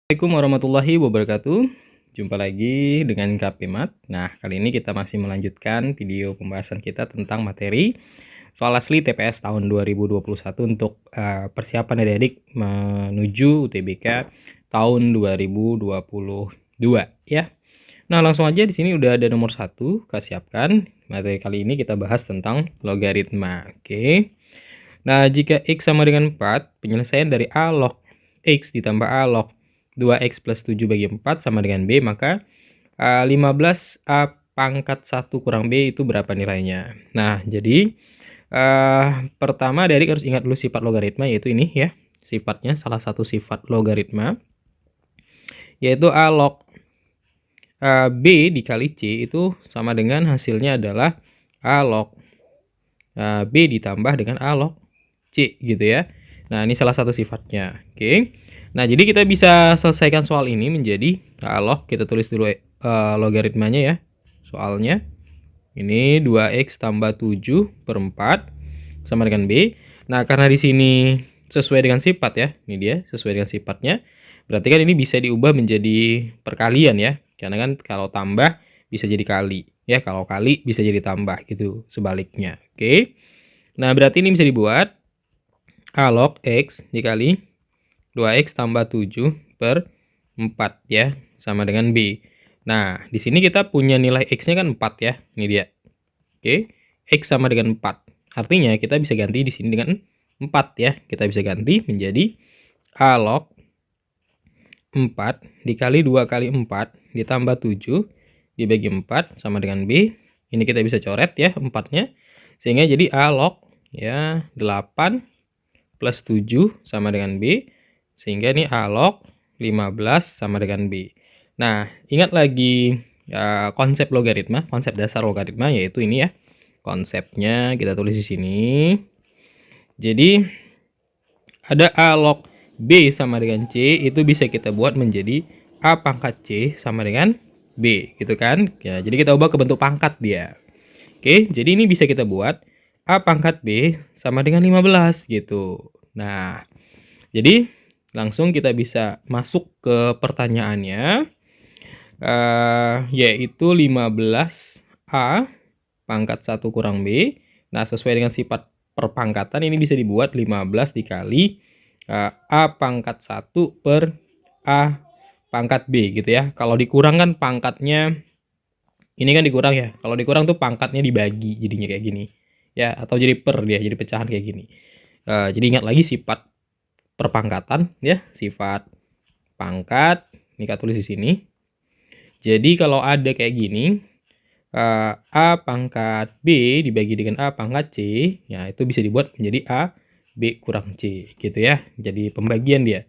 Assalamualaikum warahmatullahi wabarakatuh. Jumpa lagi dengan KP Mat. Nah, kali ini kita masih melanjutkan video pembahasan kita tentang materi soal asli TPS tahun 2021 untuk persiapan adik-adik menuju UTBK tahun 2022 ya. Nah, langsung aja di sini udah ada nomor 1, siapkan. Materi kali ini kita bahas tentang logaritma. Oke. Nah, jika X sama dengan 4, penyelesaian dari A log X ditambah A log 2X plus 7 bagi 4 sama dengan B, maka 15 A pangkat 1 kurang B itu berapa nilainya? Nah, jadi pertama adik harus ingat dulu sifat logaritma, yaitu ini ya. Sifatnya, salah satu sifat logaritma, yaitu A log B dikali C itu sama dengan hasilnya adalah A log B ditambah dengan A log C gitu ya. Nah, ini salah satu sifatnya. Oke. Nah, jadi kita bisa selesaikan soal ini menjadi log, kita tulis dulu logaritmanya ya. Soalnya ini 2X tambah 7 per 4 sama dengan B. Nah, karena di sini sesuai dengan sifat ya. Ini dia, sesuai dengan sifatnya. Berarti kan ini bisa diubah menjadi perkalian ya. Karena kan kalau tambah bisa jadi kali. Ya, kalau kali bisa jadi tambah gitu, sebaliknya. Oke. Nah, berarti ini bisa dibuat A log X dikali 2X tambah 7 per 4 ya, sama dengan B. Nah, di sini kita punya nilai X-nya kan 4 ya, ini dia. Oke, X sama dengan 4. Artinya kita bisa ganti di sini dengan 4 ya. Kita bisa ganti menjadi A log 4 dikali 2 kali 4 ditambah 7 dibagi 4 sama dengan B. Ini kita bisa coret ya 4-nya. Sehingga jadi A log ya 8 plus 7 sama dengan B. Sehingga ini A log 15 sama dengan B. Nah, ingat lagi konsep logaritma, konsep dasar logaritma, yaitu ini ya. Konsepnya kita tulis di sini. Jadi ada A log B sama dengan C, itu bisa kita buat menjadi A pangkat C sama dengan B, gitu kan. Ya, jadi kita ubah ke bentuk pangkat dia. Oke, jadi ini bisa kita buat A pangkat B sama dengan 15 gitu. Nah, jadi langsung kita bisa masuk ke pertanyaannya, yaitu 15A pangkat 1 kurang B. Nah, sesuai dengan sifat perpangkatan ini bisa dibuat 15 dikali A pangkat 1 per A pangkat B gitu ya. Kalau dikurang kan pangkatnya, ini kan dikurang ya. Kalau dikurang tuh pangkatnya dibagi jadinya kayak gini. Ya, atau jadi per dia, jadi pecahan kayak gini. Jadi ingat lagi sifat perpangkatan ya, sifat pangkat ini kita tulis di sini. Jadi kalau ada kayak gini, A pangkat B dibagi dengan A pangkat C, ya itu bisa dibuat menjadi A B kurang C gitu ya. Jadi pembagian dia.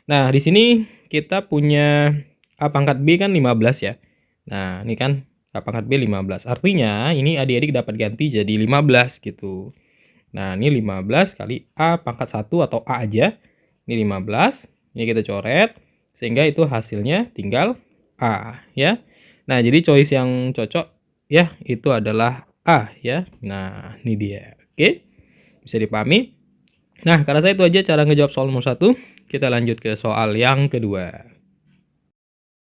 Nah, di sini kita punya A pangkat B kan 15 ya. Nah, ini kan A pangkat B 15. Artinya ini adik-adik dapat ganti jadi 15 gitu. Nah, ini 15 kali A pangkat 1 atau A aja. Ini 15, ini kita coret, sehingga itu hasilnya tinggal A ya. Nah, jadi choice yang cocok ya itu adalah A ya. Nah, ini dia. Oke, bisa dipahami. Nah, karena saya itu aja cara ngejawab soal nomor 1. Kita lanjut ke soal yang kedua.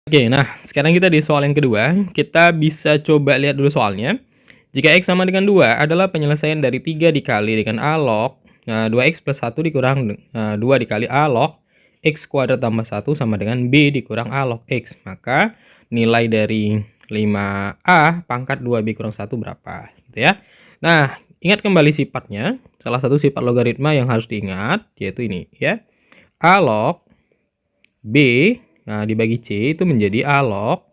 Oke, nah sekarang kita di soal yang kedua. Kita bisa coba lihat dulu soalnya. Jika X sama dengan 2 adalah penyelesaian dari 3 dikali dengan A log 2X plus 1 dikurang 2 dikali A log X kuadrat tambah 1 sama dengan B dikurang A log X. Maka nilai dari 5A pangkat 2B kurang 1 berapa? Gitu ya. Nah, ingat kembali sifatnya. Salah satu sifat logaritma yang harus diingat yaitu ini ya. A log B dibagi C itu menjadi A log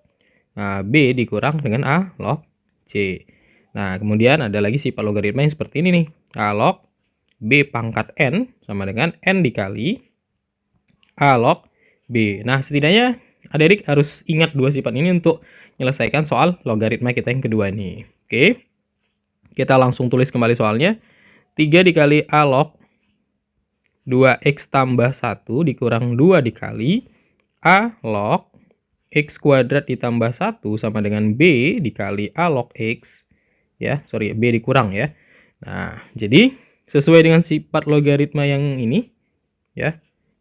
B dikurang dengan A log C. Nah, kemudian ada lagi sifat logaritma yang seperti ini nih. A log B pangkat N sama dengan N dikali A log B. Nah, setidaknya adik-adik harus ingat dua sifat ini untuk menyelesaikan soal logaritma kita yang kedua nih. Oke. Kita langsung tulis kembali soalnya. 3 dikali A log 2X tambah 1 dikurang 2 dikali A log X kuadrat ditambah 1 sama dengan B dikali A log X. Ya, sorry, B dikurang ya. Nah, jadi sesuai dengan sifat logaritma yang ini ya.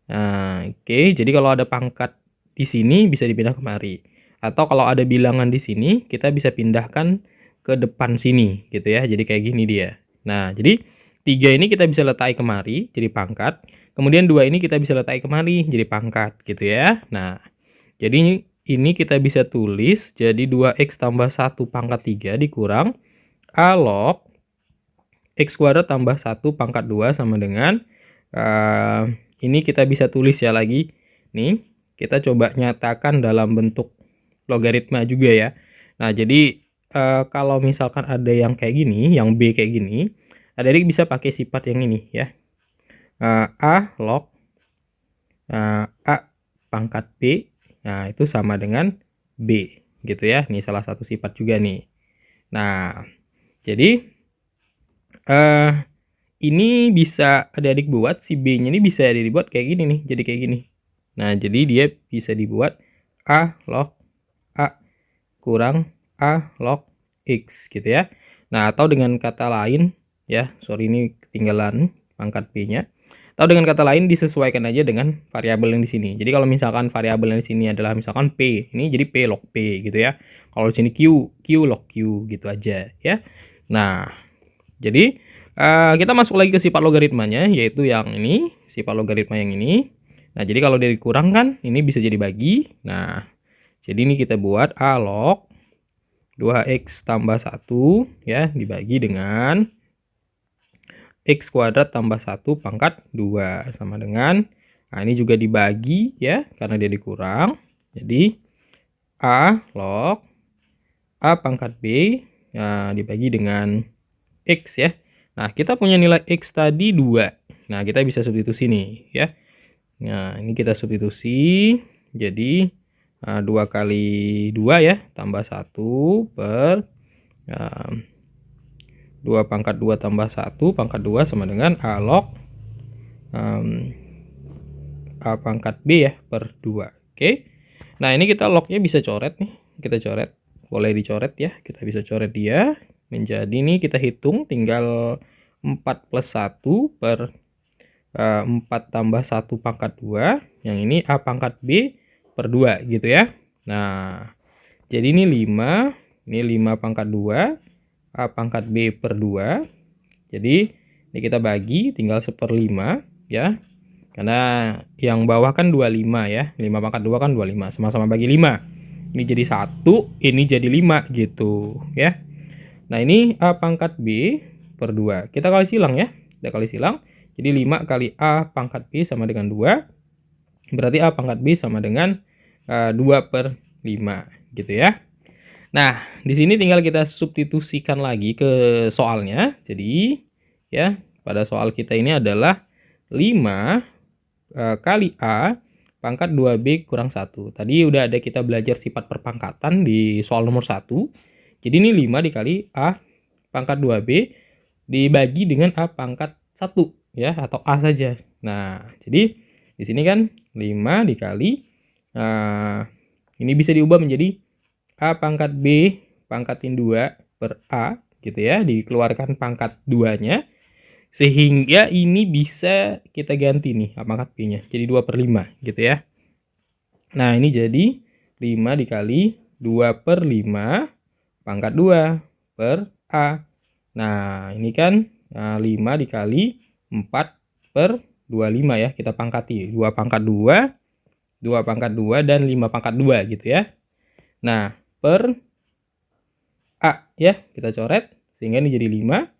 Nah, oke. Jadi kalau ada pangkat di sini bisa dipindah kemari. Atau kalau ada bilangan di sini, kita bisa pindahkan ke depan sini gitu ya. Jadi kayak gini dia. Nah, jadi 3 ini kita bisa letakkan kemari jadi pangkat. Kemudian 2 ini kita bisa letakkan kemari jadi pangkat gitu ya. Nah, jadi ini kita bisa tulis jadi 2x tambah 1 pangkat 3 dikurang A log X kuadrat tambah 1 pangkat 2 sama dengan ini kita bisa tulis ya lagi. Nih, kita coba nyatakan dalam bentuk logaritma juga ya. Nah, jadi kalau misalkan ada yang kayak gini, yang B kayak gini, adik bisa pakai sifat yang ini ya. A log A pangkat B, nah itu sama dengan B gitu ya. Ini salah satu sifat juga nih. Nah, jadi ini bisa adik-adik buat, si B-nya ini bisa dibuat kayak gini nih, jadi kayak gini. Nah, jadi dia bisa dibuat A log A kurang A log X gitu ya. Nah, atau dengan kata lain ya, sorry ini ketinggalan pangkat B-nya. Atau dengan kata lain disesuaikan aja dengan variabel yang di sini. Jadi kalau misalkan variabel yang di sini adalah misalkan P, ini jadi P log P gitu ya. Kalau di sini Q, Q log Q gitu aja ya. Nah, jadi kita masuk lagi ke sifat logaritmanya, yaitu yang ini, sifat logaritma yang ini. Nah, jadi kalau dia dikurangkan, ini bisa jadi bagi. Nah, jadi ini kita buat A log 2x tambah 1 ya, dibagi dengan x kuadrat tambah 1 pangkat 2 sama dengan, nah ini juga dibagi ya, karena dia dikurang. Jadi A log A pangkat B ya, dibagi dengan X ya. Nah, kita punya nilai X tadi 2. Nah, kita bisa substitusi nih ya. Nah, ini kita substitusi. Jadi 2 kali 2 ya, tambah 1 per 2 pangkat 2 tambah 1 pangkat 2 sama dengan A log A pangkat B ya per 2. Oke. Nah, ini kita lognya bisa coret nih. Kita coret. Boleh dicoret ya. Kita bisa coret dia. Menjadi ini kita hitung tinggal 4 plus 1 per 4 tambah 1 pangkat 2. Yang ini A pangkat B per 2 gitu ya. Nah, jadi ini 5. Ini 5 pangkat 2. A pangkat B per 2. Jadi ini kita bagi tinggal 1/5 ya. Karena yang bawah kan 25 ya. 5 pangkat 2 kan 25. Sama-sama bagi 5. Ini jadi 1, ini jadi 5 gitu ya. Nah, ini A pangkat B per 2. Kita kali silang ya. Kita kali silang. Jadi 5 kali A pangkat B sama dengan 2. Berarti A pangkat B sama dengan 2/5 gitu ya. Nah, di sini tinggal kita substitusikan lagi ke soalnya. Jadi, ya, pada soal kita ini adalah 5 kali A pangkat 2B kurang 1. Tadi udah ada kita belajar sifat perpangkatan di soal nomor 1. Jadi ini 5 dikali A pangkat 2B dibagi dengan A pangkat 1 ya, atau A saja. Nah, jadi di sini kan 5 dikali ini bisa diubah menjadi A pangkat B pangkatin 2 per A gitu ya, dikeluarkan pangkat 2-nya. Sehingga ini bisa kita ganti nih A pangkat B-nya. Jadi 2/5 gitu ya. Nah, ini jadi 5 dikali 2/5 pangkat 2 per A. Nah, ini kan 5 dikali 4/25 ya. Kita pangkati 2 pangkat 2, 2 pangkat 2, dan 5 pangkat 2 gitu ya. Nah, per A ya. Kita coret sehingga ini jadi 5.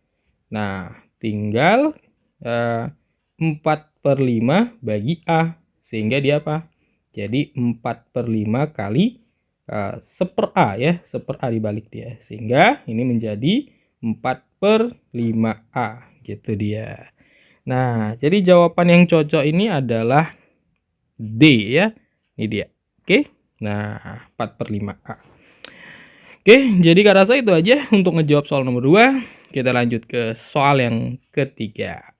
Nah, tinggal 4/5 bagi A. Sehingga dia apa? Jadi 4/5 kali 1/A ya, 1/A dibalik dia. Sehingga ini menjadi 4/5A gitu dia. Nah, jadi jawaban yang cocok ini adalah D ya. Ini dia. Oke. Nah, 4/5A. Oke, jadi Kak rasa itu aja untuk ngejawab soal nomor 2. Kita lanjut ke soal yang ketiga.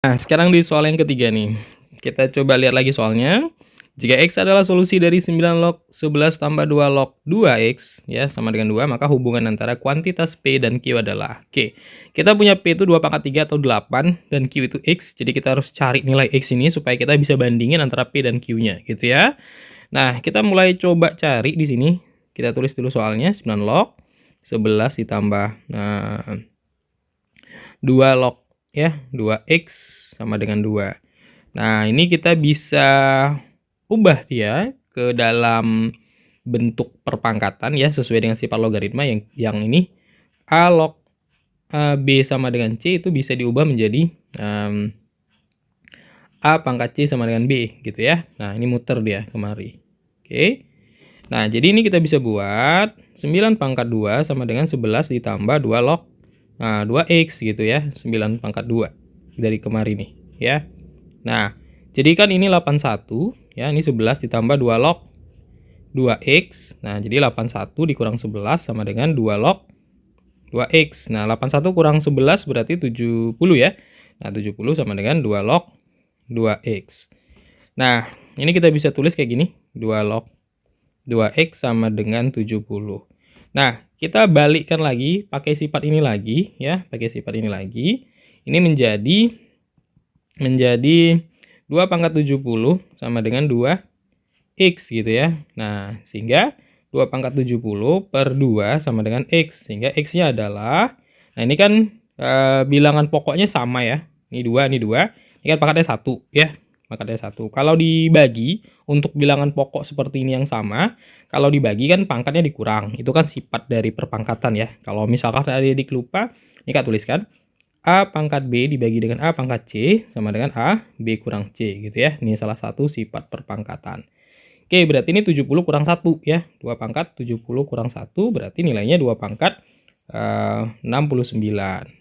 Nah, sekarang di soal yang ketiga nih. Kita coba lihat lagi soalnya. Jika X adalah solusi dari 9 log 11 tambah 2 log 2X, ya, sama dengan 2, maka hubungan antara kuantitas P dan Q adalah, oke, kita punya P itu 2 pangkat 3 atau 8, dan Q itu X, jadi kita harus cari nilai X ini supaya kita bisa bandingin antara P dan Q-nya, gitu ya. Nah, kita mulai coba cari di sini, kita tulis dulu soalnya, 9 log 11 ditambah 2 log, ya, 2X sama dengan 2. Nah, ini kita bisa ubah dia ke dalam bentuk perpangkatan ya, sesuai dengan sifat logaritma yang ini A log B sama dengan C itu bisa diubah menjadi A pangkat C sama dengan B gitu ya. Nah, ini muter dia kemari. Oke. Nah, jadi ini kita bisa buat 9 pangkat 2 sama dengan 11 ditambah 2 log 2X gitu ya. 9 pangkat 2 dari kemari nih ya. Nah, jadi kan ini 81 ya, ini 11 ditambah 2 log 2X. Nah, jadi 81 dikurang 11 sama dengan 2 log 2X. Nah, 81 kurang 11 berarti 70 ya. Nah, 70 sama dengan 2 log 2X. Nah, ini kita bisa tulis kayak gini, 2 log 2X sama dengan 70. Nah, kita balikkan lagi, pakai sifat ini lagi ya, pakai sifat ini lagi. Ini menjadi 2 pangkat 70 sama dengan 2X gitu ya. Nah, sehingga 2 pangkat 70 per 2 sama dengan X. Sehingga X-nya adalah, nah ini kan bilangan pokoknya sama ya. Ini 2, ini 2. Ini kan pangkatnya 1 ya. Pangkatnya 1. Kalau dibagi untuk bilangan pokok seperti ini yang sama, kalau dibagi kan pangkatnya dikurang. Itu kan sifat dari perpangkatan ya. Kalau misalkan adik-adik lupa, ini Kak tuliskan. A pangkat B dibagi dengan A pangkat C sama dengan A B kurang C gitu ya. Ini salah satu sifat perpangkatan. Oke, berarti ini 70 kurang 1 ya. 2 pangkat 70 kurang 1 berarti nilainya 2 pangkat 69.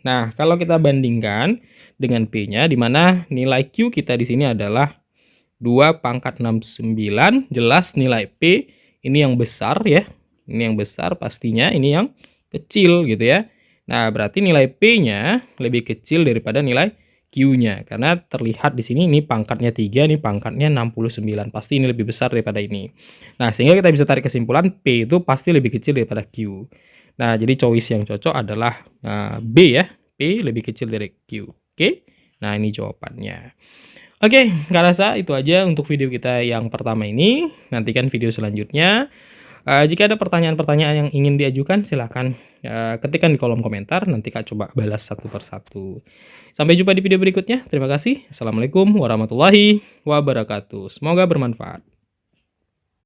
Nah, kalau kita bandingkan dengan P-nya, di mana nilai Q kita di sini adalah 2 pangkat 69, jelas nilai P ini yang besar ya. Ini yang besar pastinya, ini yang kecil gitu ya. Nah, berarti nilai P-nya lebih kecil daripada nilai Q-nya. Karena terlihat di sini ini pangkatnya 3, ini pangkatnya 69. Pasti ini lebih besar daripada ini. Nah, sehingga kita bisa tarik kesimpulan P itu pasti lebih kecil daripada Q. Nah, jadi choice yang cocok adalah B ya. P lebih kecil dari Q. Oke? Nah, ini jawabannya. Oke, nggak rasa itu aja untuk video kita yang pertama ini. Nantikan video selanjutnya. Jika ada pertanyaan-pertanyaan yang ingin diajukan, silahkan ketikkan di kolom komentar. Nanti Kak coba balas satu persatu. Sampai jumpa di video berikutnya. Terima kasih. Assalamualaikum warahmatullahi wabarakatuh. Semoga bermanfaat.